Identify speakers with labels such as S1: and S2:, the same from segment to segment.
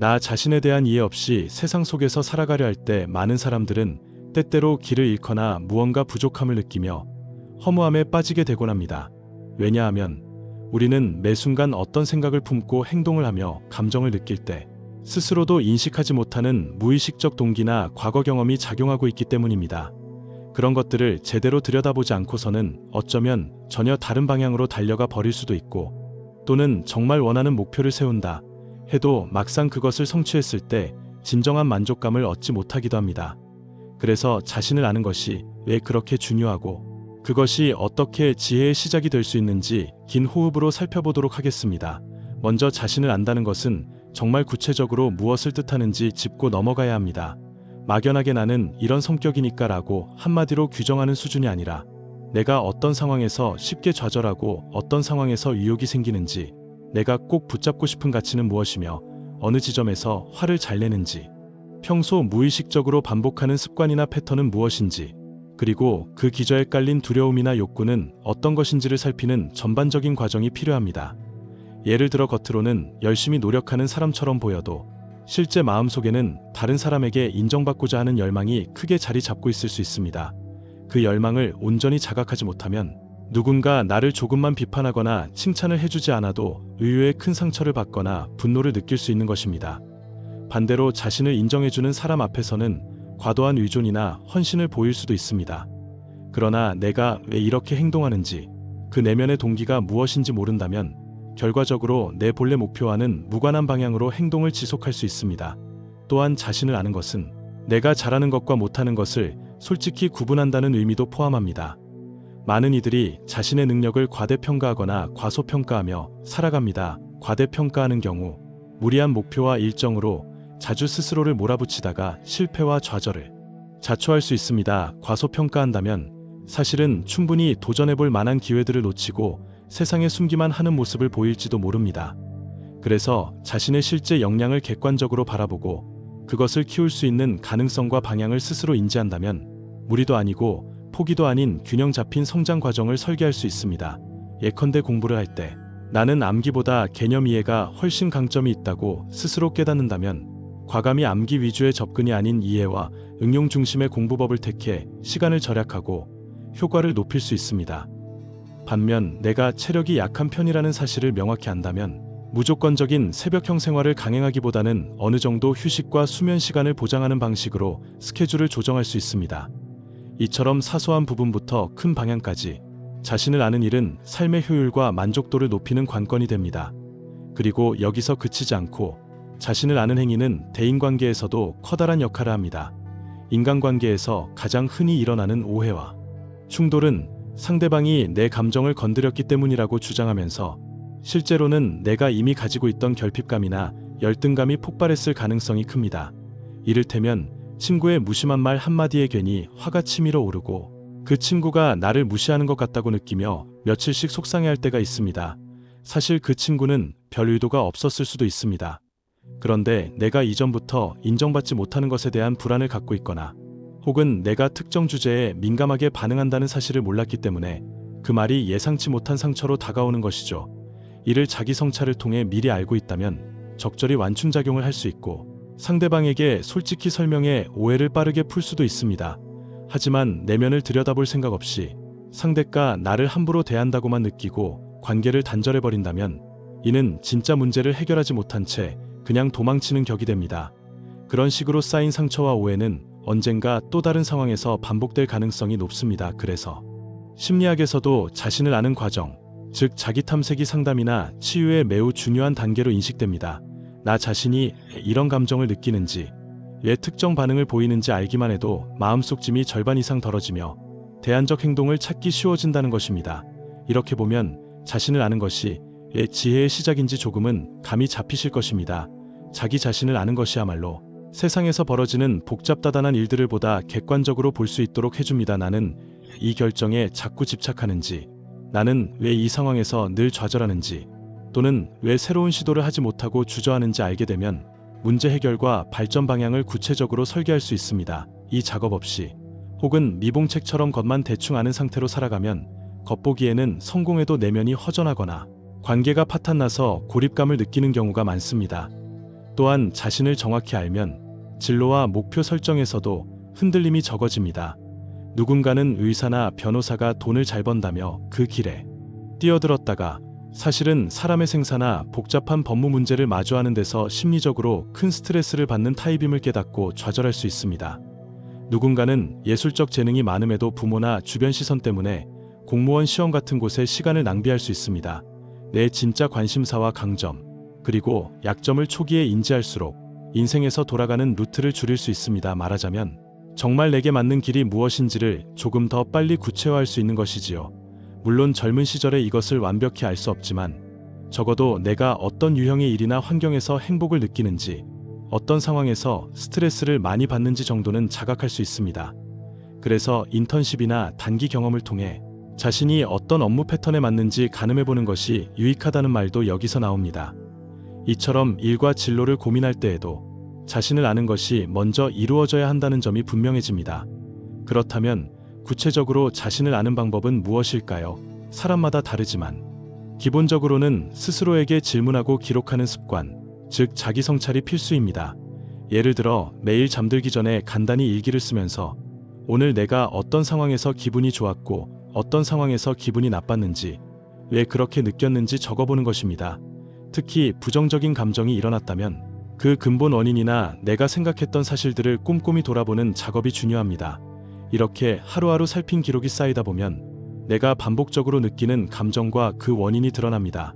S1: 나 자신에 대한 이해 없이 세상 속에서 살아가려 할 때 많은 사람들은 때때로 길을 잃거나 무언가 부족함을 느끼며 허무함에 빠지게 되곤 합니다. 왜냐하면 우리는 매 순간 어떤 생각을 품고 행동을 하며 감정을 느낄 때 스스로도 인식하지 못하는 무의식적 동기나 과거 경험이 작용하고 있기 때문입니다. 그런 것들을 제대로 들여다보지 않고서는 어쩌면 전혀 다른 방향으로 달려가 버릴 수도 있고, 또는 정말 원하는 목표를 세운다 해도 막상 그것을 성취했을 때 진정한 만족감을 얻지 못하기도 합니다. 그래서 자신을 아는 것이 왜 그렇게 중요하고 그것이 어떻게 지혜의 시작이 될 수 있는지 긴 호흡으로 살펴보도록 하겠습니다. 먼저 자신을 안다는 것은 정말 구체적으로 무엇을 뜻하는지 짚고 넘어가야 합니다. 막연하게 나는 이런 성격이니까 라고 한마디로 규정하는 수준이 아니라, 내가 어떤 상황에서 쉽게 좌절하고 어떤 상황에서 의욕이 생기는지, 내가 꼭 붙잡고 싶은 가치는 무엇이며 어느 지점에서 화를 잘 내는지, 평소 무의식적으로 반복하는 습관이나 패턴은 무엇인지, 그리고 그 기저에 깔린 두려움이나 욕구는 어떤 것인지를 살피는 전반적인 과정이 필요합니다. 예를 들어 겉으로는 열심히 노력하는 사람처럼 보여도 실제 마음속에는 다른 사람에게 인정받고자 하는 열망이 크게 자리 잡고 있을 수 있습니다. 그 열망을 온전히 자각하지 못하면 누군가 나를 조금만 비판하거나 칭찬을 해주지 않아도 의외의 큰 상처를 받거나 분노를 느낄 수 있는 것입니다. 반대로 자신을 인정해주는 사람 앞에서는 과도한 의존이나 헌신을 보일 수도 있습니다. 그러나 내가 왜 이렇게 행동하는지, 그 내면의 동기가 무엇인지 모른다면 결과적으로 내 본래 목표와는 무관한 방향으로 행동을 지속할 수 있습니다. 또한 자신을 아는 것은 내가 잘하는 것과 못하는 것을 솔직히 구분한다는 의미도 포함합니다. 많은 이들이 자신의 능력을 과대평가하거나 과소평가하며 살아갑니다. 과대평가하는 경우 무리한 목표와 일정으로 자주 스스로를 몰아붙이다가 실패와 좌절을 자초할 수 있습니다. 과소평가한다면 사실은 충분히 도전해볼 만한 기회들을 놓치고 세상에 숨기만 하는 모습을 보일지도 모릅니다. 그래서 자신의 실제 역량을 객관적으로 바라보고 그것을 키울 수 있는 가능성과 방향을 스스로 인지한다면 무리도 아니고 포기도 아닌 균형 잡힌 성장 과정을 설계할 수 있습니다. 예컨대 공부를 할 때 나는 암기보다 개념 이해가 훨씬 강점이 있다고 스스로 깨닫는다면 과감히 암기 위주의 접근이 아닌 이해와 응용 중심의 공부법을 택해 시간을 절약하고 효과를 높일 수 있습니다. 반면 내가 체력이 약한 편이라는 사실을 명확히 안다면 무조건적인 새벽형 생활을 강행하기보다는 어느 정도 휴식과 수면 시간을 보장하는 방식으로 스케줄을 조정할 수 있습니다. 이처럼 사소한 부분부터 큰 방향까지 자신을 아는 일은 삶의 효율과 만족도를 높이는 관건이 됩니다. 그리고 여기서 그치지 않고 자신을 아는 행위는 대인관계에서도 커다란 역할을 합니다. 인간관계에서 가장 흔히 일어나는 오해와 충돌은 상대방이 내 감정을 건드렸기 때문이라고 주장하면서 실제로는 내가 이미 가지고 있던 결핍감이나 열등감이 폭발했을 가능성이 큽니다. 이를테면 친구의 무심한 말 한마디에 괜히 화가 치밀어 오르고 그 친구가 나를 무시하는 것 같다고 느끼며 며칠씩 속상해할 때가 있습니다. 사실 그 친구는 별 의도가 없었을 수도 있습니다. 그런데 내가 이전부터 인정받지 못하는 것에 대한 불안을 갖고 있거나 혹은 내가 특정 주제에 민감하게 반응한다는 사실을 몰랐기 때문에 그 말이 예상치 못한 상처로 다가오는 것이죠. 이를 자기 성찰을 통해 미리 알고 있다면 적절히 완충작용을 할 수 있고 상대방에게 솔직히 설명해 오해를 빠르게 풀 수도 있습니다. 하지만 내면을 들여다볼 생각 없이 상대가 나를 함부로 대한다고만 느끼고 관계를 단절해버린다면 이는 진짜 문제를 해결하지 못한 채 그냥 도망치는 격이 됩니다. 그런 식으로 쌓인 상처와 오해는 언젠가 또 다른 상황에서 반복될 가능성이 높습니다. 그래서 심리학에서도 자신을 아는 과정, 즉 자기 탐색이 상담이나 치유의 매우 중요한 단계로 인식됩니다. 나 자신이 이런 감정을 느끼는지, 왜 특정 반응을 보이는지 알기만 해도 마음속 짐이 절반 이상 덜어지며 대안적 행동을 찾기 쉬워진다는 것입니다. 이렇게 보면 자신을 아는 것이 왜 지혜의 시작인지 조금은 감이 잡히실 것입니다. 자기 자신을 아는 것이야말로 세상에서 벌어지는 복잡다단한 일들을 보다 객관적으로 볼 수 있도록 해줍니다. 나는 이 결정에 자꾸 집착하는지, 나는 왜 이 상황에서 늘 좌절하는지, 또는 왜 새로운 시도를 하지 못하고 주저하는지 알게 되면 문제 해결과 발전 방향을 구체적으로 설계할 수 있습니다. 이 작업 없이 혹은 미봉책처럼 겉만 대충 아는 상태로 살아가면 겉보기에는 성공해도 내면이 허전하거나 관계가 파탄나서 고립감을 느끼는 경우가 많습니다. 또한 자신을 정확히 알면 진로와 목표 설정에서도 흔들림이 적어집니다. 누군가는 의사나 변호사가 돈을 잘 번다며 그 길에 뛰어들었다가 사실은 사람의 생사나 복잡한 법무 문제를 마주하는 데서 심리적으로 큰 스트레스를 받는 타입임을 깨닫고 좌절할 수 있습니다. 누군가는 예술적 재능이 많음에도 부모나 주변 시선 때문에 공무원 시험 같은 곳에 시간을 낭비할 수 있습니다. 내 진짜 관심사와 강점, 그리고 약점을 초기에 인지할수록 인생에서 돌아가는 루트를 줄일 수 있습니다. 말하자면 정말 내게 맞는 길이 무엇인지를 조금 더 빨리 구체화할 수 있는 것이지요. 물론 젊은 시절에 이것을 완벽히 알 수 없지만 적어도 내가 어떤 유형의 일이나 환경에서 행복을 느끼는지, 어떤 상황에서 스트레스를 많이 받는지 정도는 자각할 수 있습니다. 그래서 인턴십이나 단기 경험을 통해 자신이 어떤 업무 패턴에 맞는지 가늠해보는 것이 유익하다는 말도 여기서 나옵니다. 이처럼 일과 진로를 고민할 때에도 자신을 아는 것이 먼저 이루어져야 한다는 점이 분명해집니다. 그렇다면 구체적으로 자신을 아는 방법은 무엇일까요? 사람마다 다르지만 기본적으로는 스스로에게 질문하고 기록하는 습관, 즉 자기 성찰이 필수입니다. 예를 들어 매일 잠들기 전에 간단히 일기를 쓰면서 오늘 내가 어떤 상황에서 기분이 좋았고 어떤 상황에서 기분이 나빴는지, 왜 그렇게 느꼈는지 적어보는 것입니다. 특히 부정적인 감정이 일어났다면 그 근본 원인이나 내가 생각했던 사실들을 꼼꼼히 돌아보는 작업이 중요합니다. 이렇게 하루하루 살핀 기록이 쌓이다 보면 내가 반복적으로 느끼는 감정과 그 원인이 드러납니다.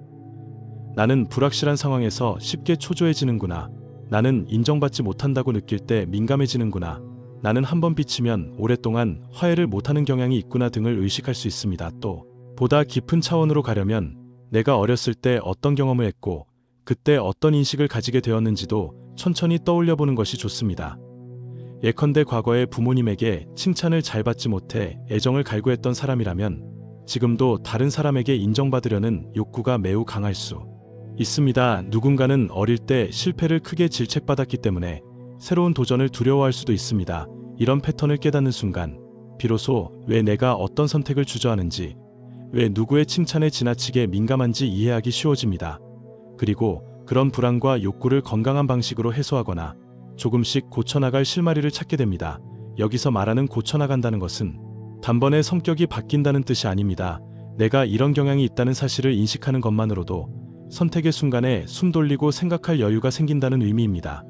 S1: 나는 불확실한 상황에서 쉽게 초조해지는구나. 나는 인정받지 못한다고 느낄 때 민감해지는구나. 나는 한번 비치면 오랫동안 화해를 못하는 경향이 있구나 등을 의식할 수 있습니다. 또 보다 깊은 차원으로 가려면 내가 어렸을 때 어떤 경험을 했고 그때 어떤 인식을 가지게 되었는지도 천천히 떠올려 보는 것이 좋습니다. 예컨대 과거에 부모님에게 칭찬을 잘 받지 못해 애정을 갈구했던 사람이라면 지금도 다른 사람에게 인정받으려는 욕구가 매우 강할 수 있습니다. 누군가는 어릴 때 실패를 크게 질책받았기 때문에 새로운 도전을 두려워할 수도 있습니다. 이런 패턴을 깨닫는 순간 비로소 왜 내가 어떤 선택을 주저하는지, 왜 누구의 칭찬에 지나치게 민감한지 이해하기 쉬워집니다. 그리고 그런 불안과 욕구를 건강한 방식으로 해소하거나 조금씩 고쳐나갈 실마리를 찾게 됩니다. 여기서 말하는 고쳐나간다는 것은 단번에 성격이 바뀐다는 뜻이 아닙니다. 내가 이런 경향이 있다는 사실을 인식하는 것만으로도 선택의 순간에 숨 돌리고 생각할 여유가 생긴다는 의미입니다.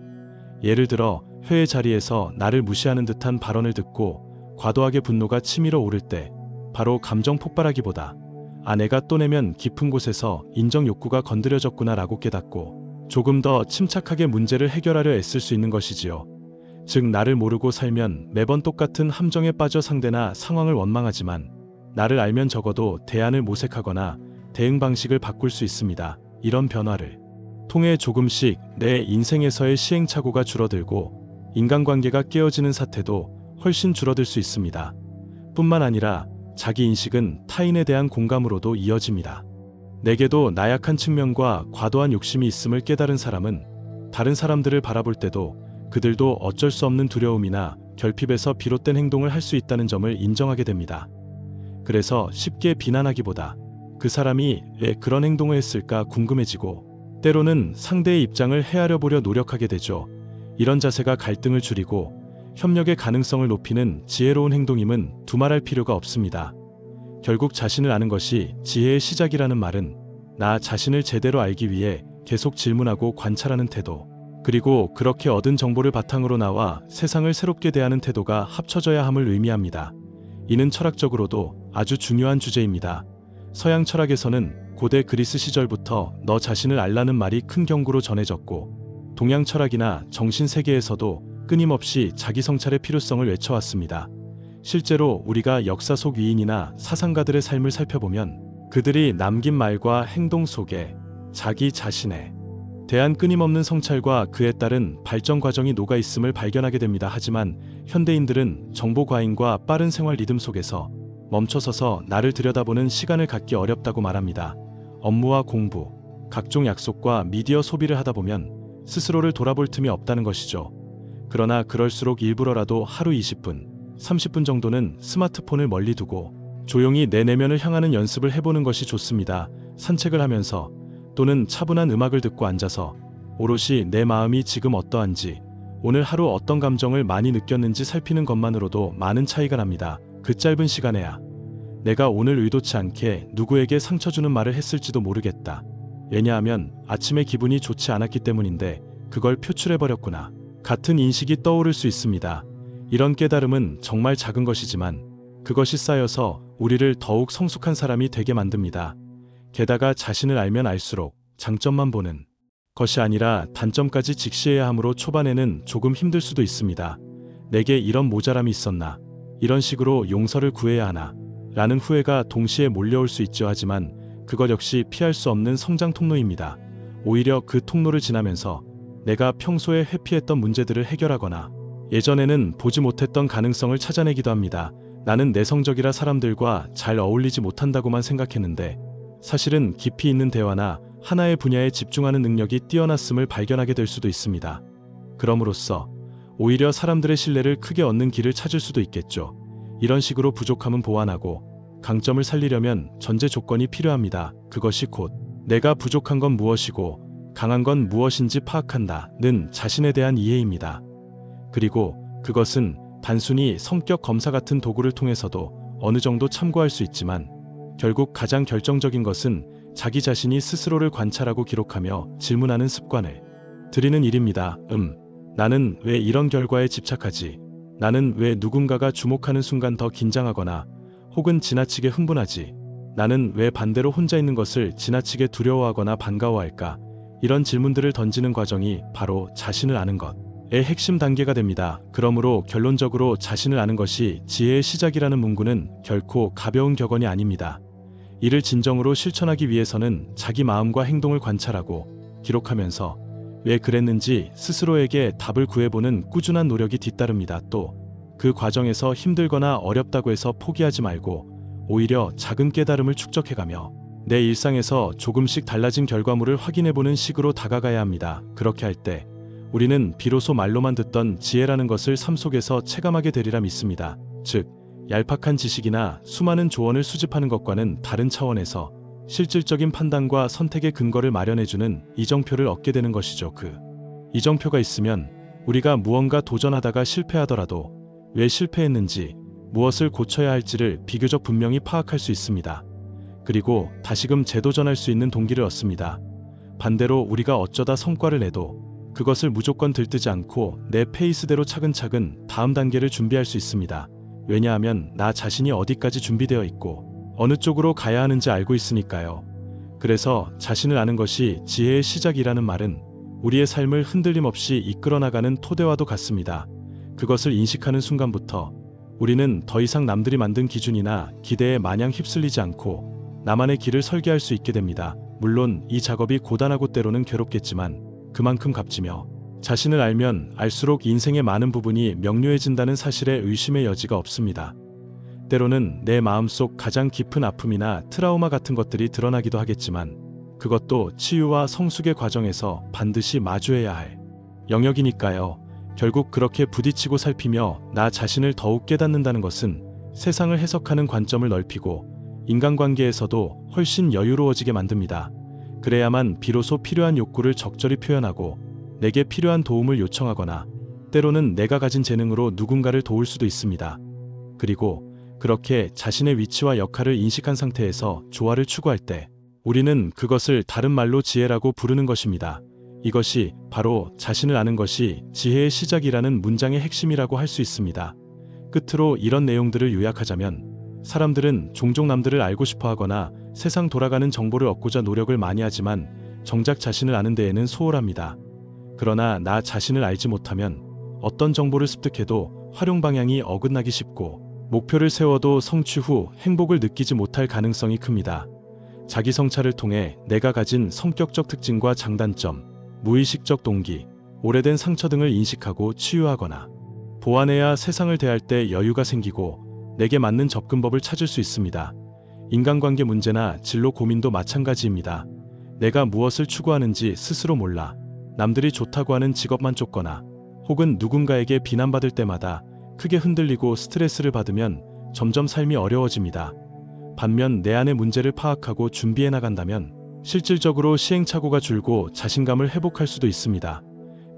S1: 예를 들어 회의 자리에서 나를 무시하는 듯한 발언을 듣고 과도하게 분노가 치밀어 오를 때 바로 감정 폭발하기보다 내가 또 내면 깊은 곳에서 인정 욕구가 건드려졌구나 라고 깨닫고 조금 더 침착하게 문제를 해결하려 애쓸 수 있는 것이지요. 즉 나를 모르고 살면 매번 똑같은 함정에 빠져 상대나 상황을 원망하지만 나를 알면 적어도 대안을 모색하거나 대응 방식을 바꿀 수 있습니다. 이런 변화를 통해 조금씩 내 인생에서의 시행착오가 줄어들고 인간관계가 깨어지는 사태도 훨씬 줄어들 수 있습니다. 뿐만 아니라 자기인식은 타인에 대한 공감으로도 이어집니다. 내게도 나약한 측면과 과도한 욕심이 있음을 깨달은 사람은 다른 사람들을 바라볼 때도 그들도 어쩔 수 없는 두려움이나 결핍에서 비롯된 행동을 할 수 있다는 점을 인정하게 됩니다. 그래서 쉽게 비난하기보다 그 사람이 왜 그런 행동을 했을까 궁금해지고 때로는 상대의 입장을 헤아려 보려 노력하게 되죠. 이런 자세가 갈등을 줄이고 협력의 가능성을 높이는 지혜로운 행동임은 두말할 필요가 없습니다. 결국 자신을 아는 것이 지혜의 시작이라는 말은 나 자신을 제대로 알기 위해 계속 질문하고 관찰하는 태도, 그리고 그렇게 얻은 정보를 바탕으로 나와 세상을 새롭게 대하는 태도가 합쳐져야 함을 의미합니다. 이는 철학적으로도 아주 중요한 주제입니다. 서양 철학에서는 고대 그리스 시절부터 너 자신을 알라는 말이 큰 경구로 전해졌고 동양 철학이나 정신세계에서도 끊임없이 자기 성찰의 필요성을 외쳐왔습니다. 실제로 우리가 역사 속 위인이나 사상가들의 삶을 살펴보면 그들이 남긴 말과 행동 속에 자기 자신에 대한 끊임없는 성찰과 그에 따른 발전 과정이 녹아 있음을 발견하게 됩니다. 하지만 현대인들은 정보 과잉과 빠른 생활 리듬 속에서 멈춰서서 나를 들여다보는 시간을 갖기 어렵다고 말합니다. 업무와 공부, 각종 약속과 미디어 소비를 하다 보면 스스로를 돌아볼 틈이 없다는 것이죠. 그러나 그럴수록 일부러라도 하루 20분, 30분 정도는 스마트폰을 멀리 두고 조용히 내 내면을 향하는 연습을 해보는 것이 좋습니다. 산책을 하면서 또는 차분한 음악을 듣고 앉아서 오롯이 내 마음이 지금 어떠한지, 오늘 하루 어떤 감정을 많이 느꼈는지 살피는 것만으로도 많은 차이가 납니다. 그 짧은 시간에야 내가 오늘 의도치 않게 누구에게 상처 주는 말을 했을지도 모르겠다. 왜냐하면 아침에 기분이 좋지 않았기 때문인데 그걸 표출해버렸구나. 같은 인식이 떠오를 수 있습니다. 이런 깨달음은 정말 작은 것이지만 그것이 쌓여서 우리를 더욱 성숙한 사람이 되게 만듭니다. 게다가 자신을 알면 알수록 장점만 보는 것이 아니라 단점까지 직시해야 하므로 초반에는 조금 힘들 수도 있습니다. 내게 이런 모자람이 있었나? 이런 식으로 용서를 구해야 하나? 라는 후회가 동시에 몰려올 수 있죠. 하지만 그것 역시 피할 수 없는 성장 통로입니다. 오히려 그 통로를 지나면서 내가 평소에 회피했던 문제들을 해결하거나 예전에는 보지 못했던 가능성을 찾아내기도 합니다. 나는 내성적이라 사람들과 잘 어울리지 못한다고만 생각했는데 사실은 깊이 있는 대화나 하나의 분야에 집중하는 능력이 뛰어났음을 발견하게 될 수도 있습니다. 그럼으로써 오히려 사람들의 신뢰를 크게 얻는 길을 찾을 수도 있겠죠. 이런 식으로 부족함은 보완하고 강점을 살리려면 전제 조건이 필요합니다. 그것이 곧 내가 부족한 건 무엇이고 강한 건 무엇인지 파악한다는 자신에 대한 이해입니다. 그리고 그것은 단순히 성격 검사 같은 도구를 통해서도 어느 정도 참고할 수 있지만 결국 가장 결정적인 것은 자기 자신이 스스로를 관찰하고 기록하며 질문하는 습관을 들이는 일입니다. 나는 왜 이런 결과에 집착하지? 나는 왜 누군가가 주목하는 순간 더 긴장하거나 혹은 지나치게 흥분하지? 나는 왜 반대로 혼자 있는 것을 지나치게 두려워하거나 반가워할까? 이런 질문들을 던지는 과정이 바로 자신을 아는 것의 핵심 단계가 됩니다. 그러므로 결론적으로 자신을 아는 것이 지혜의 시작이라는 문구는 결코 가벼운 격언이 아닙니다. 이를 진정으로 실천하기 위해서는 자기 마음과 행동을 관찰하고 기록하면서 왜 그랬는지 스스로에게 답을 구해보는 꾸준한 노력이 뒤따릅니다. 또 그 과정에서 힘들거나 어렵다고 해서 포기하지 말고 오히려 작은 깨달음을 축적해가며 내 일상에서 조금씩 달라진 결과물을 확인해보는 식으로 다가가야 합니다. 그렇게 할 때 우리는 비로소 말로만 듣던 지혜라는 것을 삶 속에서 체감하게 되리라 믿습니다. 즉, 얄팍한 지식이나 수많은 조언을 수집하는 것과는 다른 차원에서 실질적인 판단과 선택의 근거를 마련해주는 이정표를 얻게 되는 것이죠. 그 이정표가 있으면 우리가 무언가 도전하다가 실패하더라도 왜 실패했는지, 무엇을 고쳐야 할지를 비교적 분명히 파악할 수 있습니다. 그리고 다시금 재도전할 수 있는 동기를 얻습니다. 반대로 우리가 어쩌다 성과를 내도 그것을 무조건 들뜨지 않고 내 페이스대로 차근차근 다음 단계를 준비할 수 있습니다. 왜냐하면 나 자신이 어디까지 준비되어 있고 어느 쪽으로 가야 하는지 알고 있으니까요. 그래서 자신을 아는 것이 지혜의 시작이라는 말은 우리의 삶을 흔들림 없이 이끌어 나가는 토대와도 같습니다. 그것을 인식하는 순간부터 우리는 더 이상 남들이 만든 기준이나 기대에 마냥 휩쓸리지 않고 나만의 길을 설계할 수 있게 됩니다. 물론 이 작업이 고단하고 때로는 괴롭겠지만 그만큼 값지며 자신을 알면 알수록 인생의 많은 부분이 명료해진다는 사실에 의심의 여지가 없습니다. 때로는 내 마음속 가장 깊은 아픔이나 트라우마 같은 것들이 드러나기도 하겠지만 그것도 치유와 성숙의 과정에서 반드시 마주해야 할 영역이니까요. 결국 그렇게 부딪히고 살피며 나 자신을 더욱 깨닫는다는 것은 세상을 해석하는 관점을 넓히고 인간관계에서도 훨씬 여유로워지게 만듭니다. 그래야만 비로소 필요한 욕구를 적절히 표현하고 내게 필요한 도움을 요청하거나 때로는 내가 가진 재능으로 누군가를 도울 수도 있습니다. 그리고 그렇게 자신의 위치와 역할을 인식한 상태에서 조화를 추구할 때 우리는 그것을 다른 말로 지혜라고 부르는 것입니다. 이것이 바로 자신을 아는 것이 지혜의 시작이라는 문장의 핵심이라고 할 수 있습니다. 끝으로 이런 내용들을 요약하자면 사람들은 종종 남들을 알고 싶어 하거나 세상 돌아가는 정보를 얻고자 노력을 많이 하지만 정작 자신을 아는 데에는 소홀합니다. 그러나 나 자신을 알지 못하면 어떤 정보를 습득해도 활용 방향이 어긋나기 쉽고 목표를 세워도 성취 후 행복을 느끼지 못할 가능성이 큽니다. 자기 성찰을 통해 내가 가진 성격적 특징과 장단점, 무의식적 동기, 오래된 상처 등을 인식하고 치유하거나 보완해야 세상을 대할 때 여유가 생기고 내게 맞는 접근법을 찾을 수 있습니다. 인간관계 문제나 진로 고민도 마찬가지입니다. 내가 무엇을 추구하는지 스스로 몰라 남들이 좋다고 하는 직업만 쫓거나 혹은 누군가에게 비난받을 때마다 크게 흔들리고 스트레스를 받으면 점점 삶이 어려워집니다. 반면 내 안의 문제를 파악하고 준비해 나간다면 실질적으로 시행착오가 줄고 자신감을 회복할 수도 있습니다.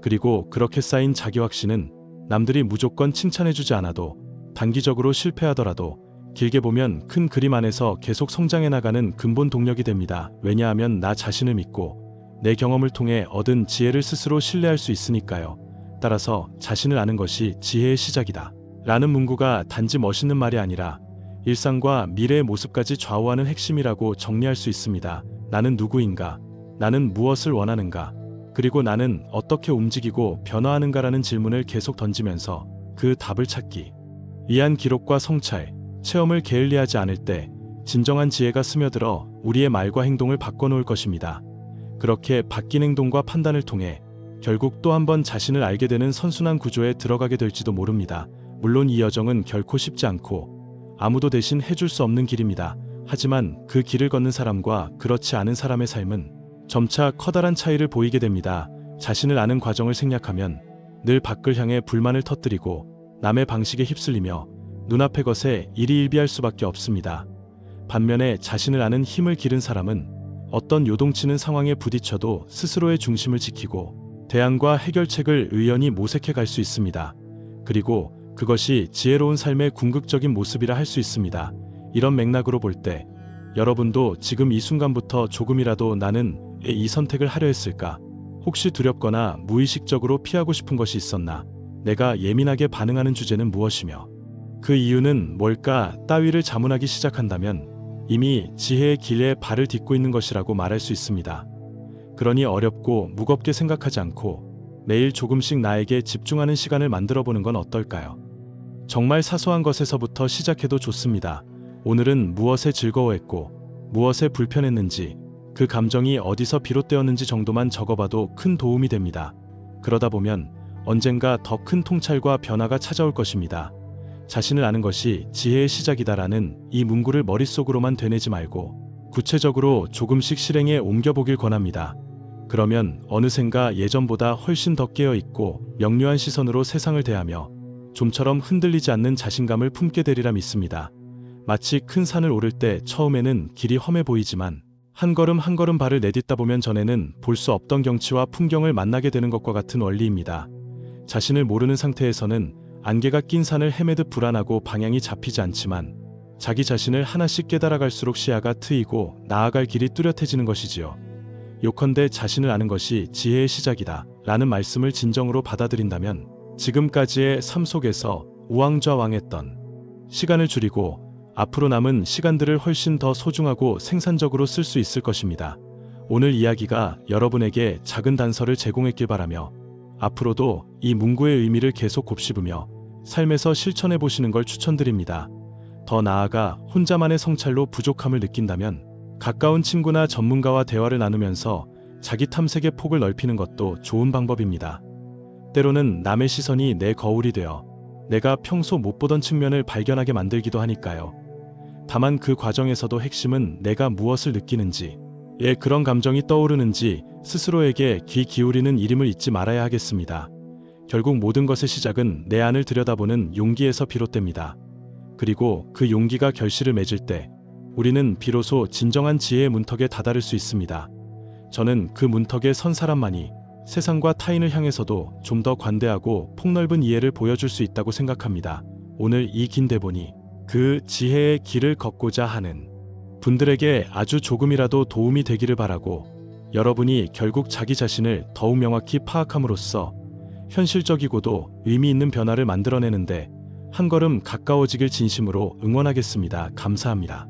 S1: 그리고 그렇게 쌓인 자기 확신은 남들이 무조건 칭찬해주지 않아도 단기적으로 실패하더라도 길게 보면 큰 그림 안에서 계속 성장해 나가는 근본 동력이 됩니다. 왜냐하면 나 자신을 믿고 내 경험을 통해 얻은 지혜를 스스로 신뢰할 수 있으니까요. 따라서 자신을 아는 것이 지혜의 시작이다 라는 문구가 단지 멋있는 말이 아니라 일상과 미래의 모습까지 좌우하는 핵심이라고 정리할 수 있습니다. 나는 누구인가? 나는 무엇을 원하는가? 그리고 나는 어떻게 움직이고 변화하는가라는 질문을 계속 던지면서 그 답을 찾기 위한 기록과 성찰, 체험을 게을리하지 않을 때 진정한 지혜가 스며들어 우리의 말과 행동을 바꿔놓을 것입니다. 그렇게 바뀐 행동과 판단을 통해 결국 또 한 번 자신을 알게 되는 선순환 구조에 들어가게 될지도 모릅니다. 물론 이 여정은 결코 쉽지 않고 아무도 대신 해줄 수 없는 길입니다. 하지만 그 길을 걷는 사람과 그렇지 않은 사람의 삶은 점차 커다란 차이를 보이게 됩니다. 자신을 아는 과정을 생략하면 늘 밖을 향해 불만을 터뜨리고 남의 방식에 휩쓸리며 눈앞의 것에 일희일비할 수밖에 없습니다. 반면에 자신을 아는 힘을 기른 사람은 어떤 요동치는 상황에 부딪혀도 스스로의 중심을 지키고 대안과 해결책을 의연히 모색해 갈 수 있습니다. 그리고 그것이 지혜로운 삶의 궁극적인 모습이라 할 수 있습니다. 이런 맥락으로 볼 때 여러분도 지금 이 순간부터 조금이라도 나는 왜 이 선택을 하려 했을까? 혹시 두렵거나 무의식적으로 피하고 싶은 것이 있었나? 내가 예민하게 반응하는 주제는 무엇이며 그 이유는 뭘까? 따위를 자문하기 시작한다면 이미 지혜의 길에 발을 딛고 있는 것이라고 말할 수 있습니다. 그러니 어렵고 무겁게 생각하지 않고 매일 조금씩 나에게 집중하는 시간을 만들어보는 건 어떨까요? 정말 사소한 것에서부터 시작해도 좋습니다. 오늘은 무엇에 즐거워했고 무엇에 불편했는지 그 감정이 어디서 비롯되었는지 정도만 적어봐도 큰 도움이 됩니다. 그러다 보면 언젠가 더 큰 통찰과 변화가 찾아올 것입니다. 자신을 아는 것이 지혜의 시작이다라는 이 문구를 머릿속으로만 되뇌지 말고 구체적으로 조금씩 실행에 옮겨보길 권합니다. 그러면 어느샌가 예전보다 훨씬 더 깨어있고 명료한 시선으로 세상을 대하며 좀처럼 흔들리지 않는 자신감을 품게 되리라 믿습니다. 마치 큰 산을 오를 때 처음에는 길이 험해 보이지만 한 걸음 한 걸음 발을 내딛다 보면 전에는 볼 수 없던 경치와 풍경을 만나게 되는 것과 같은 원리입니다. 자신을 모르는 상태에서는 안개가 낀 산을 헤매듯 불안하고 방향이 잡히지 않지만 자기 자신을 하나씩 깨달아갈수록 시야가 트이고 나아갈 길이 뚜렷해지는 것이지요. 요컨대 자신을 아는 것이 지혜의 시작이다 라는 말씀을 진정으로 받아들인다면 지금까지의 삶 속에서 우왕좌왕했던 시간을 줄이고 앞으로 남은 시간들을 훨씬 더 소중하고 생산적으로 쓸 수 있을 것입니다. 오늘 이야기가 여러분에게 작은 단서를 제공했길 바라며 앞으로도 이 문구의 의미를 계속 곱씹으며 삶에서 실천해 보시는 걸 추천드립니다. 더 나아가 혼자만의 성찰로 부족함을 느낀다면 가까운 친구나 전문가와 대화를 나누면서 자기 탐색의 폭을 넓히는 것도 좋은 방법입니다. 때로는 남의 시선이 내 거울이 되어 내가 평소 못 보던 측면을 발견하게 만들기도 하니까요. 다만 그 과정에서도 핵심은 내가 무엇을 느끼는지, 왜 그런 감정이 떠오르는지 스스로에게 귀 기울이는 일임을 잊지 말아야 하겠습니다. 결국 모든 것의 시작은 내 안을 들여다보는 용기에서 비롯됩니다. 그리고 그 용기가 결실을 맺을 때 우리는 비로소 진정한 지혜의 문턱에 다다를 수 있습니다. 저는 그 문턱에 선 사람만이 세상과 타인을 향해서도 좀 더 관대하고 폭넓은 이해를 보여줄 수 있다고 생각합니다. 오늘 이 긴 대본이 그 지혜의 길을 걷고자 하는 분들에게 아주 조금이라도 도움이 되기를 바라고 여러분이 결국 자기 자신을 더욱 명확히 파악함으로써 현실적이고도 의미 있는 변화를 만들어내는데 한 걸음 가까워지길 진심으로 응원하겠습니다. 감사합니다.